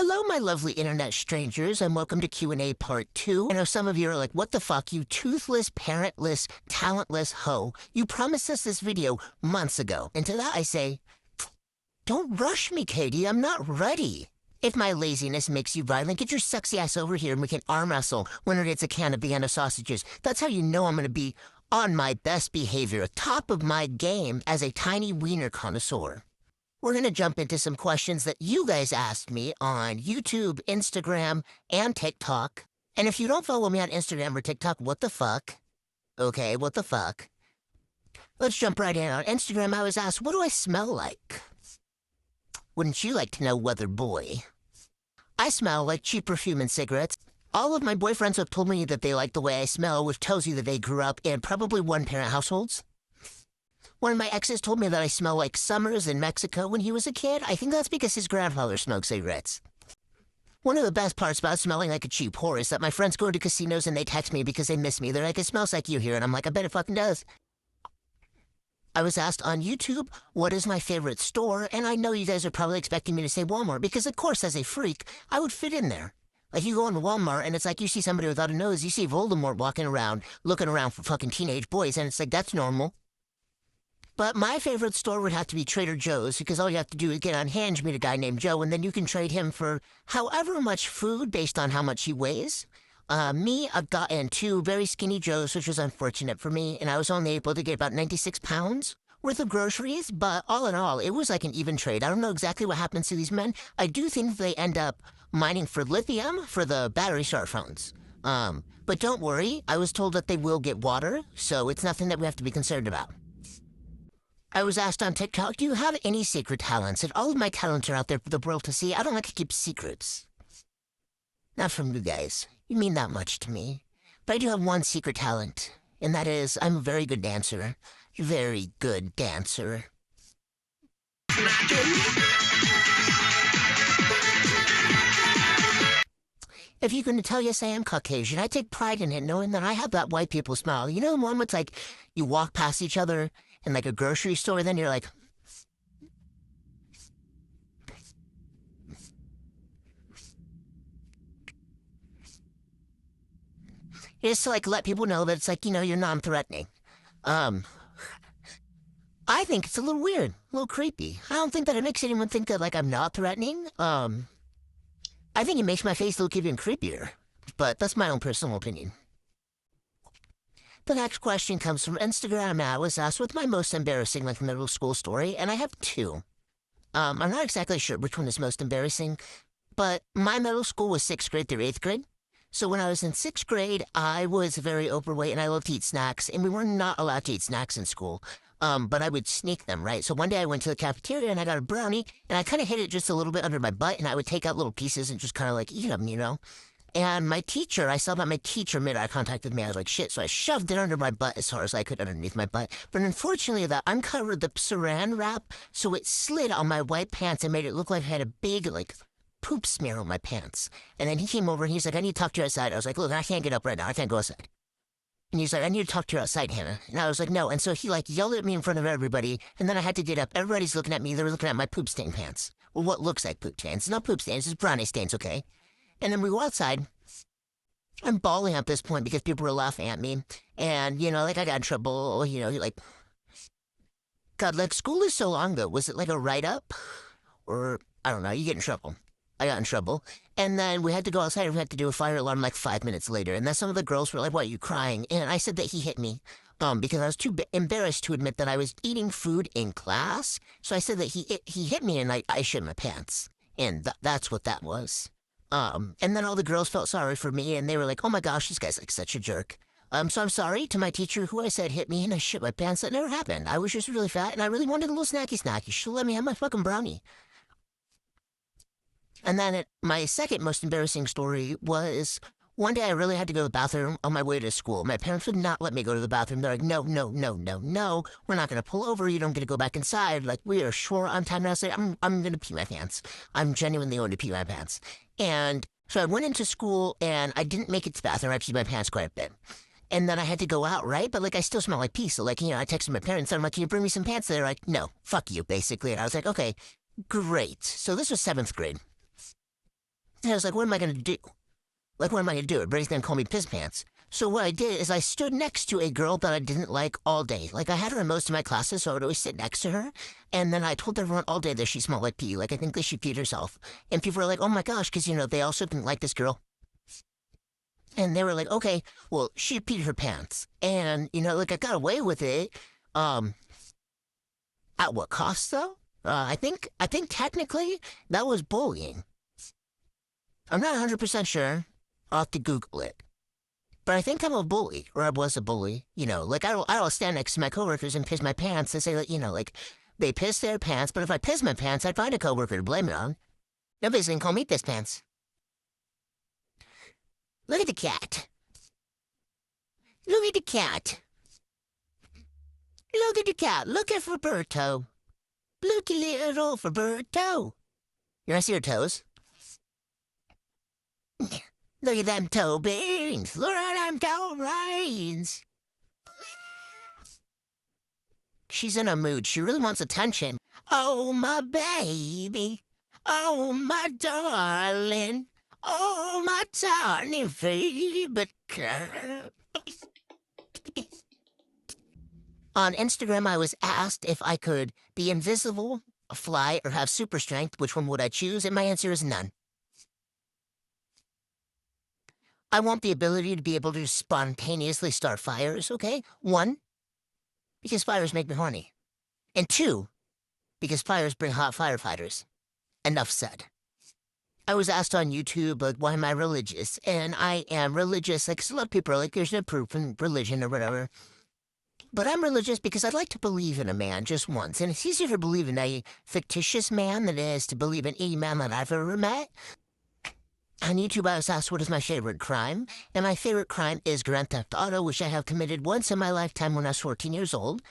Hello, my lovely internet strangers, and welcome to Q&A Part 2. I know some of you are like, what the fuck, you toothless, parentless, talentless hoe. You promised us this video months ago. And to that I say, don't rush me, Katie, I'm not ready. If my laziness makes you violent, get your sexy ass over here and we can arm wrestle. Winner gets a can of Vienna sausages. That's how you know I'm gonna be on my best behavior, top of my game as a tiny wiener connoisseur. We're going to jump into some questions that you guys asked me on YouTube, Instagram, and TikTok. And if you don't follow me on Instagram or TikTok, what the fuck? Okay, what the fuck? Let's jump right in. On Instagram, I was asked, what do I smell like? Wouldn't you like to know, weather boy? I smell like cheap perfume and cigarettes. All of my boyfriends have told me that they like the way I smell, which tells you that they grew up in probably one-parent households. One of my exes told me that I smell like Summers in Mexico when he was a kid. I think that's because his grandfather smoked cigarettes. One of the best parts about smelling like a cheap whore is that my friends go to casinos and they text me because they miss me. They're like, it smells like you here. And I'm like, I bet it fucking does. I was asked on YouTube, what is my favorite store? And I know you guys are probably expecting me to say Walmart because, of course, as a freak, I would fit in there. Like, you go into Walmart and it's like you see somebody without a nose. You see Voldemort walking around, looking around for fucking teenage boys. And it's like, that's normal. But my favorite store would have to be Trader Joe's because all you have to do is get on Hinge, meet a guy named Joe, and then you can trade him for however much food based on how much he weighs. I've gotten two very skinny Joes, which was unfortunate for me, and I was only able to get about 96 pounds worth of groceries, but all in all, it was like an even trade. I don't know exactly what happens to these men. I do think they end up mining for lithium for the battery smartphones. But don't worry, I was told that they will get water, so it's nothing that we have to be concerned about. I was asked on TikTok, do you have any secret talents? And all of my talents are out there for the world to see. I don't like to keep secrets. Not from you guys. You mean that much to me. But I do have one secret talent, and that is I'm a very good dancer. Very good dancer. If you can tell, yes, I am Caucasian. I take pride in it, knowing that I have that white people smile. You know the one where it's like you walk past each other in like a grocery store, then you're like, just to like let people know that it's like, you know, you're non-threatening. I think it's a little weird, a little creepy. I don't think that it makes anyone think that like I'm not threatening. I think it makes my face look even creepier, but that's my own personal opinion. The next question comes from Instagram, and I was asked what's my most embarrassing like middle school story, and I have two. I'm not exactly sure which one is most embarrassing, but my middle school was 6th grade through 8th grade. So when I was in 6th grade, I was very overweight and I loved to eat snacks, and we were not allowed to eat snacks in school. But I would sneak them, right? So one day I went to the cafeteria and I got a brownie, and I kind of hid it just a little bit under my butt, and I would take out little pieces and just kind of like eat them, you know? And my teacher, I saw that my teacher made eye contact with me. I was like, shit. So I shoved it under my butt as far as I could underneath my butt. But unfortunately, that uncovered the saran wrap, so it slid on my white pants and made it look like I had a big, like, poop smear on my pants. And then he came over and he's like, I need to talk to you outside. I was like, look, I can't get up right now. I can't go outside. And he's like, I need to talk to you outside, Hannah. And I was like, no. And so he, like, yelled at me in front of everybody, and then I had to get up. Everybody's looking at me. They were looking at my poop stain pants. Well, what looks like poop stains. It's not poop stains. It's brownie stains, okay? And then we go outside. I'm bawling at this point because people were laughing at me. And, you know, like, I got in trouble, you know, like... God, like, school is so long ago. Was it, like, a write-up? Or, I don't know, you get in trouble. I got in trouble. And then we had to go outside and we had to do a fire alarm like 5 minutes later. And then some of the girls were like, why are you crying? And I said that he hit me. Because I was too embarrassed to admit that I was eating food in class. So I said that he hit me and I shit my pants. And that's what that was. And then all the girls felt sorry for me, and they were like, oh my gosh, this guy's like such a jerk. So I'm sorry to my teacher who I said hit me and I shit my pants. That never happened. I was just really fat, and I really wanted a little snacky. She'll let me have my fucking brownie. And then my second most embarrassing story was one day I really had to go to the bathroom on my way to school. My parents would not let me go to the bathroom. They're like, no, no, no, no, no. We're not going to pull over. You don't get to go back inside. Like, we are sure on time. And I was like, I'm going to pee my pants. I'm genuinely going to pee my pants. And so I went into school, and I didn't make it to the bathroom. I peed my pants quite a bit. And then I had to go out, right? But, like, I still smell like pee. So, like, you know, I texted my parents. I'm like, can you bring me some pants? They're like, no, fuck you, basically. And I was like, okay, great. So this was 7th grade. And I was like, what am I going to do? Like, what am I going to do? Everybody's going to call me Piss Pants. So what I did is I stood next to a girl that I didn't like all day. Like, I had her in most of my classes, so I would always sit next to her. And then I told everyone all day that she smelled like pee. Like, I think that she peed herself. And people were like, oh my gosh, because, they also didn't like this girl. And they were like, okay, well, she peed her pants. And, like, I got away with it. At what cost, though? I think technically that was bullying. I'm not 100% sure. I'll have to Google it. But I think I'm a bully, or I was a bully. Like I don't stand next to my coworkers and piss my pants and say that, like they piss their pants. But if I piss my pants, I'd find a coworker to blame it on. Nobody's gonna call me Piss Pants. Look at the cat. Look at the cat. Look at the cat. Look at Roberto. Look at little Roberto. You want to see her toes? Look at them toe beans. Look at them toe beans. She's in a mood. She really wants attention. Oh, my baby. Oh, my darling. Oh, my tiny favorite cat. On Instagram, I was asked if I could be invisible, fly, or have super strength. Which one would I choose? And my answer is none. I want the ability to be able to spontaneously start fires, okay? 1, because fires make me horny. And 2, because fires bring hot firefighters. Enough said. I was asked on YouTube, like, why am I religious? And I am religious, like, a lot of people are like, there's no proof in religion or whatever. But I'm religious because I'd like to believe in a man just once. And it's easier to believe in a fictitious man than it is to believe in any man that I've ever met. On YouTube, I was asked what is my favorite crime, and my favorite crime is Grand Theft Auto, which I have committed once in my lifetime when I was 14 years old.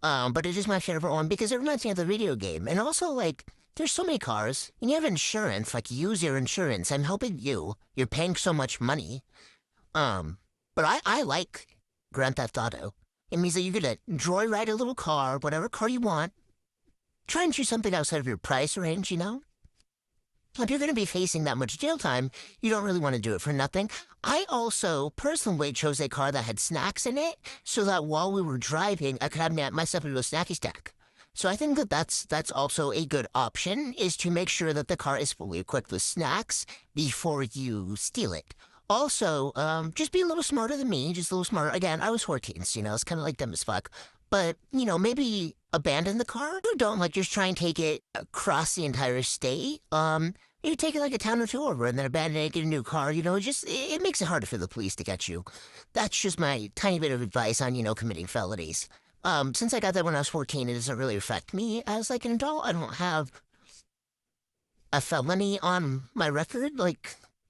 But it is my favorite one because it reminds me of the video game. And also, like, there's so many cars, and you have insurance, like, use your insurance. I'm helping you. You're paying so much money. But I like Grand Theft Auto. It means that you get to joyride a little car, whatever car you want. Try and choose something outside of your price range, If you're going to be facing that much jail time, you don't really want to do it for nothing. I also personally chose a car that had snacks in it so that while we were driving, I could have myself into a snacky stack. So I think that that's also a good option, is to make sure that the car is fully equipped with snacks before you steal it. Also, just be a little smarter than me, just a little smarter. Again, I was 14, so, it's kind of like dumb as fuck. But, maybe abandon the car or don't, like, just try and take it across the entire state. You take it like a town or two over and then abandon it, get a new car, it makes it harder for the police to get you. That's just my tiny bit of advice on, committing felonies. Since I got that when I was 14, it doesn't really affect me as, like, an adult. I don't have a felony on my record,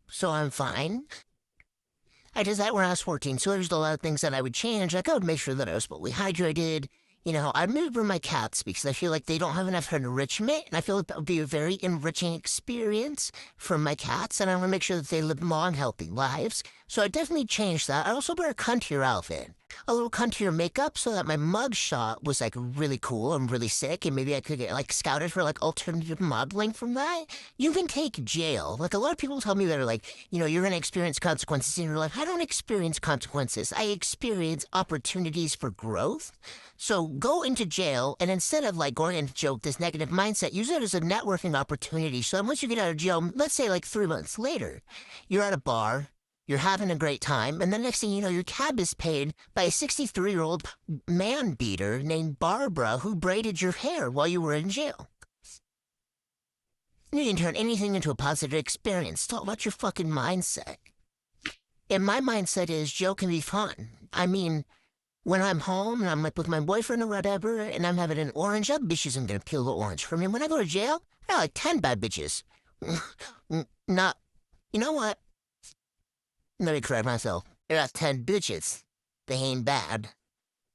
so I'm fine. I did that when I was 14, so there's a lot of things that I would change. Like, I would make sure that I was fully hydrated. I'd move for my cats because I feel like they don't have enough enrichment, and I feel like that would be a very enriching experience for my cats, and I want to make sure that they live long, healthy lives. So I definitely changed that. I also wear a cuntier outfit, a little cuntier makeup, so that my mug shot was, like, really cool and really sick, and maybe I could get, like, scouted for, like, alternative modeling from that. You can take jail. Like, a lot of people tell me that are like, you're going to experience consequences in your life. I don't experience consequences. I experience opportunities for growth. So go into jail, and instead of, like, going into jail with this negative mindset, use it as a networking opportunity. So once you get out of jail, let's say, like, 3 months later, you're at a bar, you're having a great time, and the next thing you know, your cab is paid by a 63-year-old man-beater named Barbara who braided your hair while you were in jail. You can turn anything into a positive experience. It's all about your fucking mindset. And my mindset is jail can be fun. I mean, when I'm home and I'm, like, with my boyfriend or whatever, and I'm having an orange, that bitch isn't gonna peel the orange for me. When I go to jail, I got like 10 bad bitches. Not, you know what? Let me correct myself. I got 10 bitches. They ain't bad.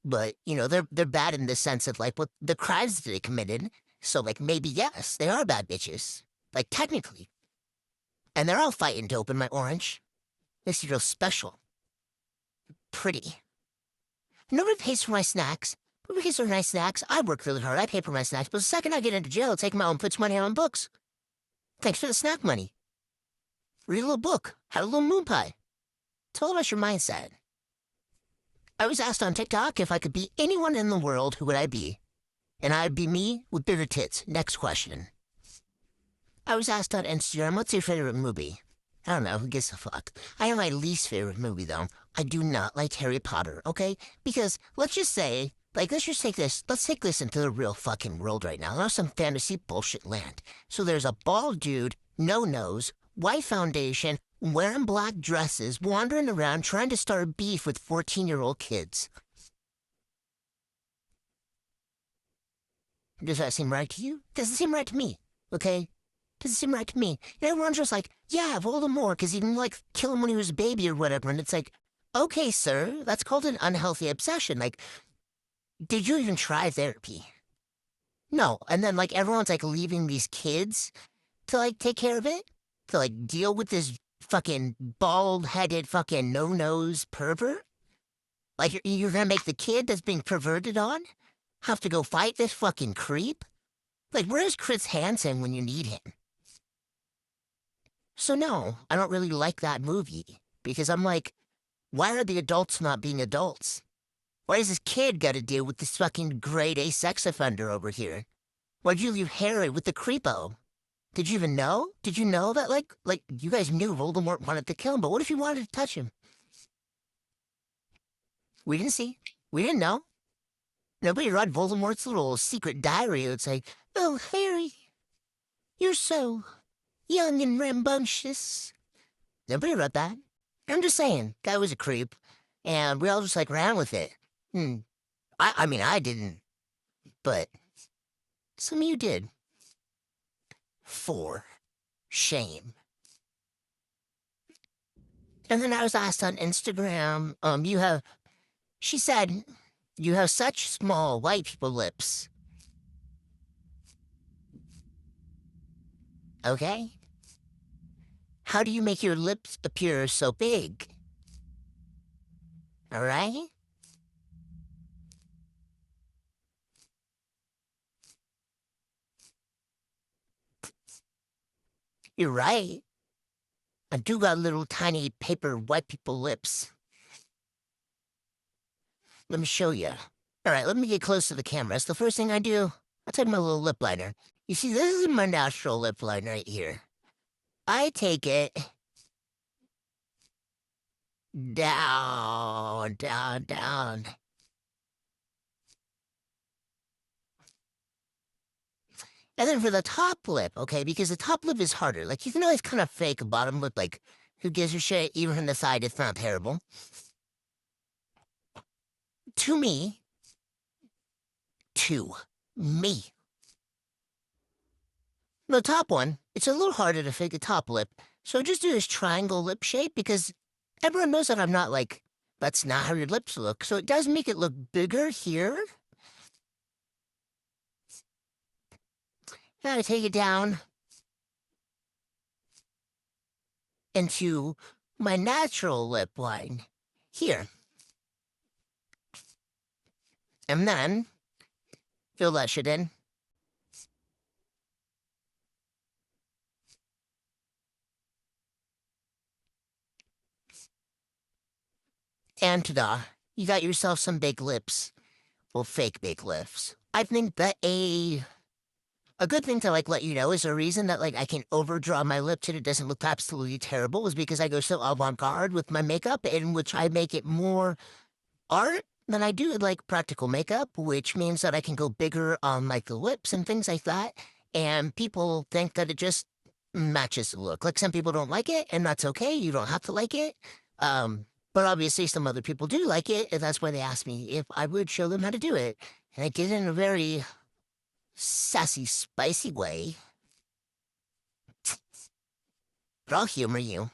But, they're bad in the sense of, like, what the crimes that they committed. So, like, maybe, yes, they are bad bitches. Like, technically. And they're all fighting to open my orange. Makes you real special. Pretty. Nobody pays for my snacks. Nobody pays for my snacks. I work really hard. I pay for my snacks. But the second I get into jail, I take my own puts money on books. Thanks for the snack money. read a little book, have a little moon pie. Tell us your mindset. I was asked on TikTok if I could be anyone in the world, who would I be? And I'd be me with bigger tits. Next question. I was asked on Instagram, what's your favorite movie? I don't know, who gives a fuck? I have my least favorite movie, though. I do not like Harry Potter, okay? Because, let's just say, let's take this into the real fucking world right now. Not some fantasy bullshit land. So there's a bald dude, no nose, white foundation, wearing black dresses, wandering around trying to start beef with 14-year-old kids. Does that seem right to you? Doesn't seem right to me, okay? Doesn't seem right to me. And everyone's just like, yeah, Voldemort, because he didn't, kill him when he was a baby or whatever. And it's like, okay, sir, that's called an unhealthy obsession. Did you even try therapy? No. And then, everyone's, leaving these kids to, take care of it? To, deal with this fucking bald-headed fucking no-nose pervert? You're gonna make the kid that's being perverted on have to go fight this fucking creep? Where's Chris Hansen when you need him? So no, I don't really like that movie. Because I'm like, why are the adults not being adults? Why does this kid gotta deal with this fucking grade A sex offender over here? Why'd you leave Harry with the creepo? Did you even know? Did you know that, you guys knew Voldemort wanted to kill him, but what if he wanted to touch him? We didn't see. We didn't know. Nobody read Voldemort's little secret diary. It's like, oh, Harry, you're so young and rambunctious. Nobody read that. I'm just saying, guy was a creep, and we all just, ran with it. I mean, I didn't, but some of you did. For shame. And then I was asked on Instagram, she said, you have such small white people lips. Okay? How do you make your lips appear so big? Alright? You're right. I do got little tiny paper white people lips. Let me show you. Alright, let me get close to the camera. That's the first thing I do. I take my little lip liner. You see, this is my natural lip line right here. I take it down, down, down. And then for the top lip, okay, because the top lip is harder. You can always kind of fake a bottom lip, who gives a shit? Even from the side, it's not terrible. To me. The top one, it's a little harder to fake a top lip, so just do this triangle lip shape, because everyone knows that I'm not that's not how your lips look, so it does make it look bigger here. Gotta take it down into my natural lip line here. And then fill that shit in. And ta-da, you got yourself some big lips. Well, fake big lips. I think that a good thing to let you know is the reason that I can overdraw my lips and it doesn't look absolutely terrible is because I go so avant-garde with my makeup, in which I make it more art than I do practical makeup, which means that I can go bigger on the lips and things like that, and people think that it just matches the look. Some people don't like it, and that's okay. You don't have to like it. But obviously some other people do like it, and that's why they asked me if I would show them how to do it. And I did it in a very sassy, spicy way. But I'll humor you.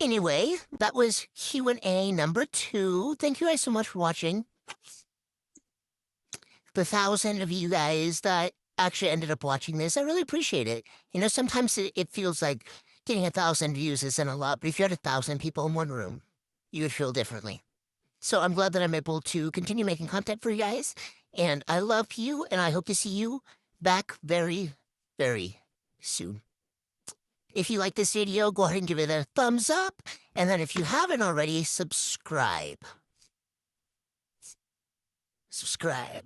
Anyway, that was Q&A number 2. Thank you guys so much for watching. The 1,000 of you guys that actually ended up watching this, I really appreciate it. Sometimes it feels like getting 1,000 views isn't a lot, but if you had 1,000 people in one room, you would feel differently. So I'm glad that I'm able to continue making content for you guys, and I love you, and I hope to see you back very, very soon. If you like this video, go ahead and give it a thumbs up. And then if you haven't already, subscribe. Subscribe.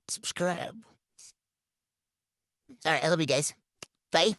Subscribe. All right, I love you guys. Bye.